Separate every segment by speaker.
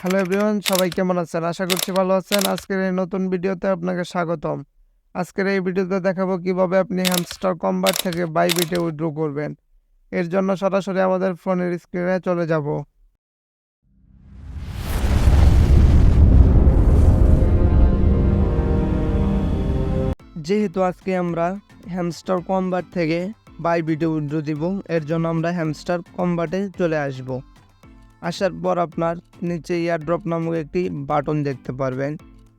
Speaker 1: Hello everyone, সবাই কেমন আছেন? আশা করছি ভালো আছেন। আজকের এই নতুন ভিডিওতে আপনাকে স্বাগতম। আজকের এই ভিডিওতে দেখাবো কিভাবে আপনি হ্যামস্টার কম্বাট থেকে বাইবিটে উইথড্র করবেন। এর জন্য সরাসরি আমাদের ফোনের স্ক্রিনে চলে যাব। যেহেতু আজকে আমরা হ্যামস্টার কম্বাট থেকে বাইবিটে উইথড্র দিব, এর জন্য আমরা হ্যামস্টার কম্বাটে চলে আসব। আসার পর আপনার নিচে এয়ারড্রপ নামক একটি বাটন দেখতে পারবেন,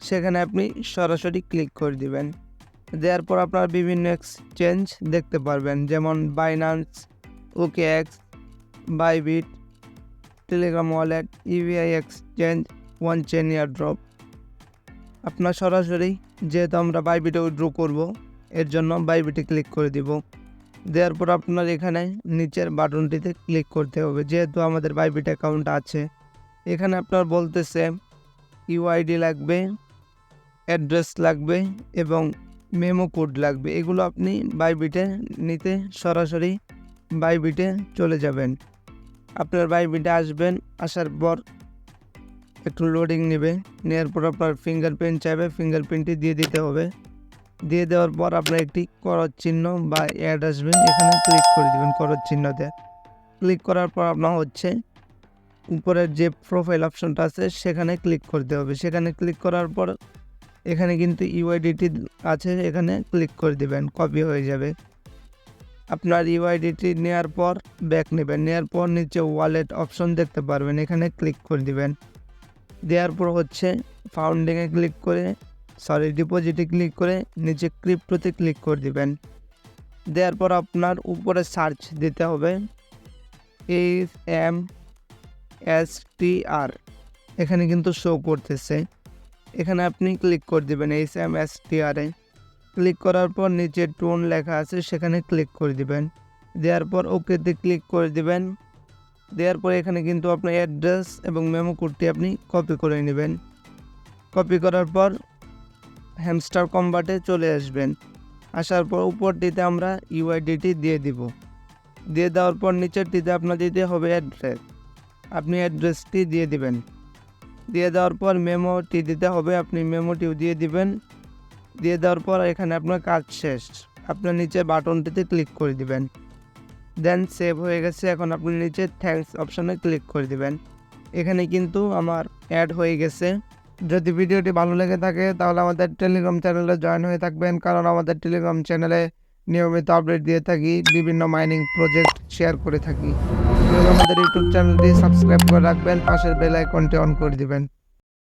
Speaker 1: সেখানে আপনি সরাসরি ক্লিক করে দিবেন। দেওয়ার পর আপনার বিভিন্ন এক্সচেঞ্জ দেখতে পারবেন, যেমন Binance, OKX, Bybit, Telegram wallet, UBI exchange, one chain airdrop. আপনার সরাসরি যেহেতু আমরা বাইবিটে উইথড্র করব, এর জন্য বাইবিটে ক্লিক করে দিব। দেওয়ার পর আপনার এখানে নিচের বাটনটিতে ক্লিক করতে হবে। যেহেতু আমাদের বাইবিট অ্যাকাউন্ট আছে, এখানে আপনার বলতেছে ইউআইডি লাগবে, অ্যাড্রেস লাগবে এবং মেমো কোড লাগবে। এগুলো আপনি বাইবিটে নিতে সরাসরি বাইবিটে চলে যাবেন। আপনার বাইবিটে আসবেন, আসার পর একটু লোডিং নেবে, নেওয়ার পর আপনার ফিঙ্গারপ্রিন্ট চাইবে, ফিঙ্গারপ্রিন্টটি দিয়ে দিতে হবে। দিয়ে দেওয়ার পর আপনার একটি করজ চিহ্ন বা অ্যাড আসবে, এখানে ক্লিক করে দেবেন করজ চিহ্নতে। ক্লিক করার পর আপনার হচ্ছে উপরের যে প্রোফাইল অপশনটা আছে সেখানে ক্লিক করতে হবে। সেখানে ক্লিক করার পর এখানে কিন্তু ইউআইডিটি আছে, এখানে ক্লিক করে দিবেন, কপি হয়ে যাবে। আপনার ইউআইডিটি নেওয়ার পর ব্যাক নেবেন, নেওয়ার পর নিচে ওয়ালেট অপশন দেখতে পারবেন, এখানে ক্লিক করে দিবেন। দেওয়ার পর হচ্ছে ফাউন্ডিংয়ে ক্লিক করে ডিপোজিটে ক্লিক করে নিচে ক্রিপ্টোতে ক্লিক করে দিবেন। দেওয়ার পর আপনার উপরে সার্চ দিতে হবে HMSTR, এখানে কিন্তু শো করতেছে, এখানে আপনি ক্লিক করে দিবেন HMSTR এ। ক্লিক করার পর নিচে টোন লেখা আছে, সেখানে ক্লিক করে দিবেন। দেওয়ার পর ওকেতে ক্লিক করে দিবেন। দেওয়ার পর এখানে কিন্তু আপনার অ্যাড্রেস এবং মেমো কোডটি আপনি কপি করে নেবেন। কপি করার পর হ্যামস্টার কম্বাটে চলে আসবেন। আসার পর উপরটিতে আমরা ইউআইডিটি দিয়ে দিব। দিয়ে দেওয়ার পর নিচেরটিতে আপনার দিতে হবে অ্যাড্রেস, আপনি অ্যাড্রেসটি দিয়ে দিবেন। দিয়ে দেওয়ার পর মেমোটি দিতে হবে, আপনি মেমোটিও দিয়ে দিবেন। দিয়ে দেওয়ার পর এখানে আপনার কাজ শেষ, আপনার নিচে বাটনটিতে ক্লিক করে দিবেন। দেন সেভ হয়ে গেছে। এখন আপনি নিচে থ্যাঙ্কস অপশনে ক্লিক করে দিবেন। এখানে কিন্তু আমার অ্যাড হয়ে গেছে। যদি ভিডিওটি ভালো লেগে থাকে তাহলে আমাদের টেলিগ্রাম চ্যানেলে জয়েন হয়ে থাকবেন, কারণ আমাদের টেলিগ্রাম চ্যানেলে নিয়মিত আপডেট দিয়ে থাকি, বিভিন্ন মাইনিং প্রজেক্ট শেয়ার করে থাকি। আমাদের ইউটিউব চ্যানেলটি সাবস্ক্রাইব করে রাখবেন, পাশের বেল আইকনটি অন করে দিবেন।